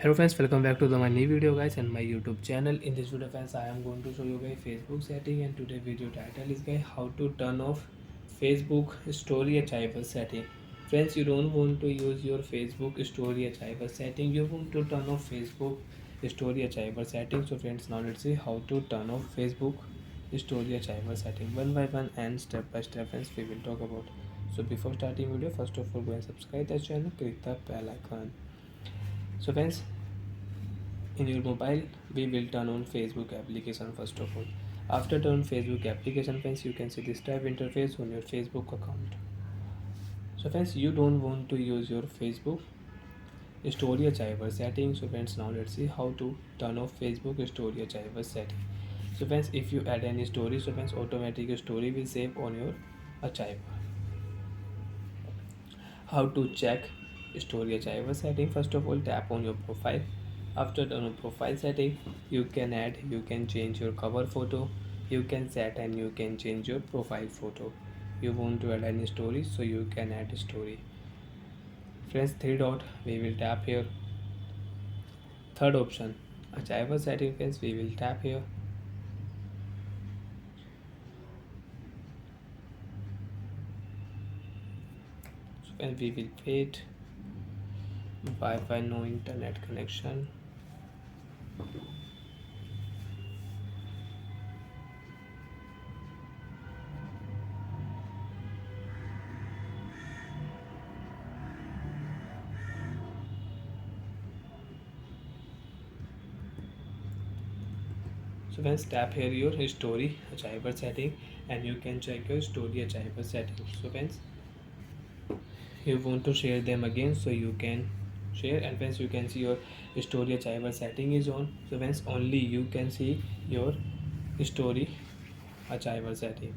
Hello friends, welcome back to my new video guys and my YouTube channel. In this video friends, I am going to show you guys Facebook setting, and today video title is guys how to turn off Facebook story archival setting. Friends, you don't want to use your Facebook story archival setting, you want to turn off Facebook story archival setting. So friends, now let's see how to turn off Facebook story archival setting one by one and step by step. Friends, we will talk about. So before starting video, first of all go and subscribe the channel, click the bell icon. So friends, in your mobile we will turn on Facebook application first of all. After turn Facebook application friends, you can see this type interface on your Facebook account. So friends, you don't want to use your Facebook story archiver setting. So friends, now let's see how to turn off Facebook story archiver setting. So friends, if you add any story, so friends, automatic story will save on your archiver. How to check story archiver setting? First of all, tap on your profile. After on profile setting, you can change your cover photo, you can set and you can change your profile photo. You want to add any story, so you can add a story. Friends, three dot we will tap here. Third option, archiver setting. Friends, we will tap here. So friends, we will wait. Wi-Fi no internet connection. So friends, tap here your story archiver setting and you can check your story archiver setting. So friends, you want to share them again, so you can share, and friends, you can see your story archiver setting is on. So friends, only you can see your story archiver setting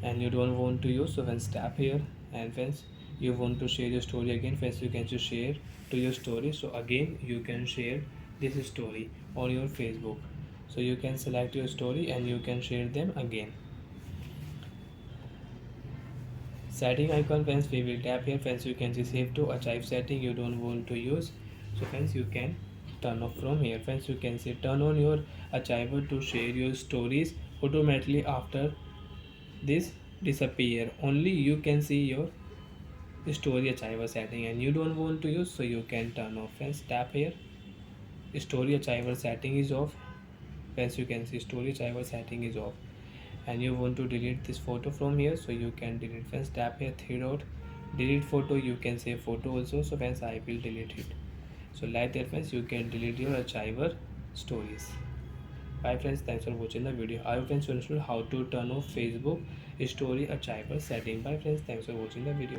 and you don't want to use. So friends, tap here, and friends, you want to share your story again. Friends, you can just share to your story, so again you can share this story on your Facebook. So you can select your story and you can share them again. Setting icon, friends, we will tap here. Friends, you can see save to archive setting you don't want to use. So friends, you can turn off from here. Friends, you can say turn on your archiver to share your stories automatically. After this disappear, only you can see your story archiver setting and you don't want to use, so you can turn off. Friends, tap here, story archiver setting is off. Friends, you can see story archiver setting is off and you want to delete this photo from here, so you can delete. Friends, tap here three dot, delete photo. You can save photo also. So friends, I will delete it. So like that friends, you can delete your archiver stories. Bye friends, thanks for watching the video. I hope friends you understood how to turn off Facebook story archiver setting. Bye friends, thanks for watching the video.